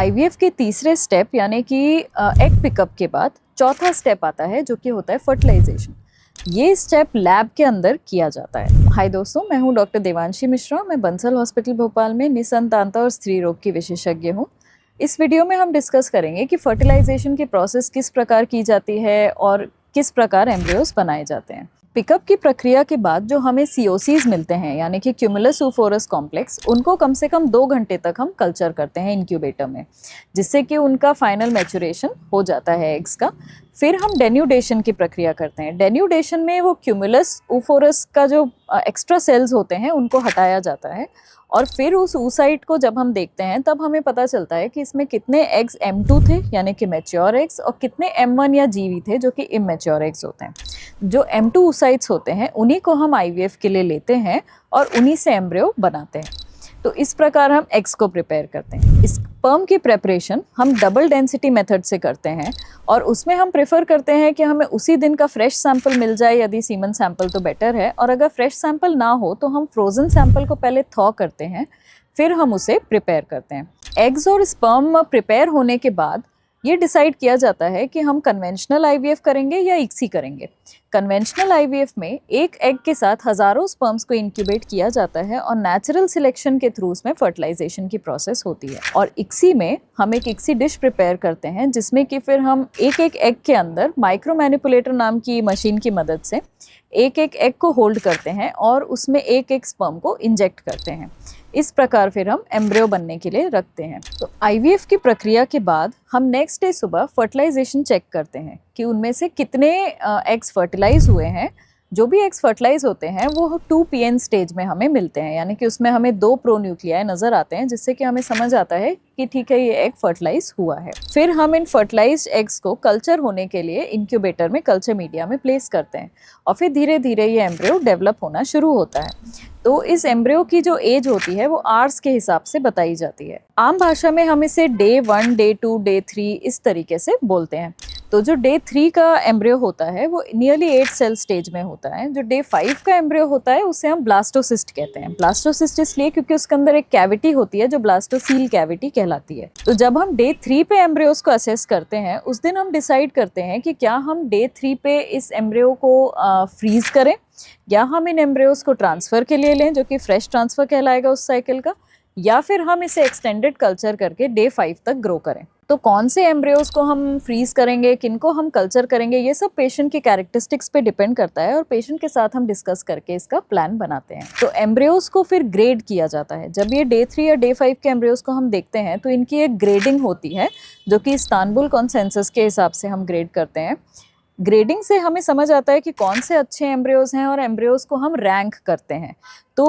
IVF के तीसरे step यानी कि एग पिकअप के बाद चौथा स्टेप आता है जो कि होता है फर्टिलाइजेशन। ये स्टेप लैब के अंदर किया जाता है। हाय दोस्तों, मैं हूं डॉक्टर देवांशी मिश्रा। मैं बंसल हॉस्पिटल भोपाल में निसंतानता और स्त्री रोग की विशेषज्ञ हूं। इस वीडियो में हम डिस्कस करेंगे कि फर्टिलाइजेशन की प्रोसेस किस प्रकार की जाती है और किस प्रकार एम्ब्रियोज बनाए जाते हैं। पिकअप की प्रक्रिया के बाद जो हमें सीओसीज मिलते हैं यानी कि क्यूमुलस oophorus कॉम्प्लेक्स, उनको कम से कम 2 घंटे तक हम कल्चर करते हैं इंक्यूबेटर में, जिससे कि उनका फाइनल मैचुरेशन हो जाता है एग्स का। फिर हम डेन्यूडेशन की प्रक्रिया करते हैं। डेन्यूडेशन में वो क्यूमुलस oophorus का जो एक्स्ट्रा सेल्स होते हैं उनको हटाया जाता है और फिर उस oocyte को जब हम देखते हैं तब हमें पता चलता है कि इसमें कितने एग्स M2 थे यानी कि मैच्योर एग्स और कितने M1 या GV थे जो कि इमैच्योर एग्स होते हैं। जो M2 oocytes होते हैं उन्हीं को हम IVF के लिए लेते हैं और उन्हीं से एम्ब्रियो बनाते हैं। तो इस प्रकार हम एग्स को प्रिपेयर करते हैं। इस स्पर्म की प्रेपरेशन हम डबल डेंसिटी मेथड से करते हैं और उसमें हम प्रेफर करते हैं कि हमें उसी दिन का फ्रेश सैंपल मिल जाए। यदि सीमन सैंपल तो बेटर है, और अगर फ्रेश सैंपल ना हो तो हम फ्रोजन सैंपल को पहले थॉ करते हैं, फिर हम उसे प्रिपेयर करते हैं। एग्स और स्पर्म प्रिपेयर होने के बाद ये डिसाइड किया जाता है कि हम कन्वेंशनल आईवीएफ करेंगे या इक्सी करेंगे। कन्वेंशनल आईवीएफ में एक एग के साथ हजारों स्पर्म्स को इंक्यूबेट किया जाता है और नेचुरल सिलेक्शन के थ्रू उसमें फर्टिलाइजेशन की प्रोसेस होती है। और इक्सी में हम एक इक्सी डिश प्रिपेयर करते हैं जिसमें कि फिर हम एक एक एग के अंदर माइक्रो मैनिपुलेटर नाम की मशीन की मदद से एक एक एग को होल्ड करते हैं और उसमें एक एक स्पर्म को इंजेक्ट करते हैं। इस प्रकार फिर हम एम्ब्रियो बनने के लिए रखते हैं। तो आईवीएफ की प्रक्रिया के बाद हम नेक्स्ट डे सुबह फर्टिलाइजेशन चेक करते हैं कि उनमें से कितने एग्स फर्टिलाइज हुए हैं। जो भी एग्स फर्टिलाइज होते हैं वो 2PN स्टेज में हमें मिलते हैं, यानी कि उसमें हमें 2 प्रोन्यूक्लियाई नजर आते हैं, जिससे कि हमें समझ आता है कि ठीक है, ये एग फर्टिलाइज हुआ है। फिर हम इन फर्टिलाइज्ड एग्स को कल्चर होने के लिए इंक्यूबेटर में कल्चर मीडिया में प्लेस करते हैं और फिर धीरे धीरे ये एम्ब्रियो डेवलप होना शुरू होता है। तो इस एम्ब्रियो की जो एज होती है वो आवर्स के हिसाब से बताई जाती है। आम भाषा में हम इसे डे 1, डे 2, डे 3 इस तरीके से बोलते हैं। तो जो डे 3 का एम्ब्रियो होता है वो नियरली 8 सेल स्टेज में होता है। जो डे 5 का एम्ब्रियो होता है उसे हम ब्लास्टोसिस्ट कहते हैं। ब्लास्टोसिस्ट इसलिए क्योंकि उसके अंदर एक कैविटी होती है जो ब्लास्टोसील कैविटी कहलाती है। तो जब हम डे 3 पे एम्ब्रियोज को असेस करते हैं उस दिन हम डिसाइड करते हैं कि क्या हम डे 3 पे इस एम्ब्रियो को फ्रीज करें या हम इन एम्ब्रियोज को ट्रांसफ़र के लिए लें, जो कि फ्रेश ट्रांसफ़र कहलाएगा उस साइकिल का, या फिर हम इसे एक्सटेंडेड कल्चर करके डे 5 तक ग्रो करें। तो कौन से एम्ब्रियोज को हम फ्रीज करेंगे, किनको हम कल्चर करेंगे, ये सब पेशेंट की कैरेक्टरिस्टिक्स पे डिपेंड करता है और पेशेंट के साथ हम डिस्कस करके इसका प्लान बनाते हैं। तो एम्ब्रियोज को फिर ग्रेड किया जाता है। जब ये डे 3 या डे 5 के एम्ब्रियोज को हम देखते हैं तो इनकी एक ग्रेडिंग होती है जो कि इस्तांबुल कॉन्सेंसस के हिसाब से हम ग्रेड करते हैं। ग्रेडिंग से हमें समझ आता है कि कौन से अच्छे एम्ब्रियोज हैं और एम्ब्रियोज को हम रैंक करते हैं। तो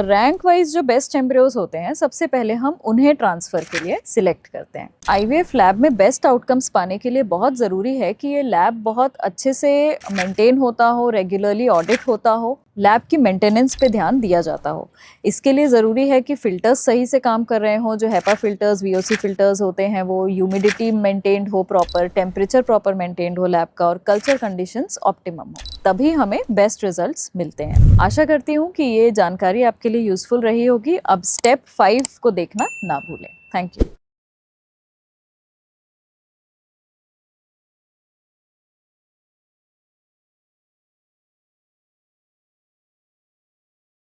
रैंक वाइज जो बेस्ट एम्ब्रियोज होते हैं सबसे पहले हम उन्हें ट्रांसफ़र के लिए सिलेक्ट करते हैं। आईवीएफ लैब में बेस्ट आउटकम्स पाने के लिए बहुत ज़रूरी है कि ये लैब बहुत अच्छे से मेंटेन होता हो, रेगुलरली ऑडिट होता हो, लैब की मेंटेनेंस पे ध्यान दिया जाता हो। इसके लिए ज़रूरी है कि फ़िल्टर्स सही से काम कर रहे हों। जो हेपा फिल्टर्स, VOC फिल्टर्स होते हैं वो ह्यूमिडिटी मेंटेन्ड हो, प्रॉपर टेम्परेचर प्रॉपर मेंटेन्ड हो लैब का, और कल्चर कंडीशंस ऑप्टिमम हो, तभी हमें बेस्ट रिजल्ट्स मिलते हैं। आशा करती हूँ कि ये जानकारी आपके लिए यूज़फुल रही होगी। अब स्टेप 5 को देखना ना भूलें। Thank you.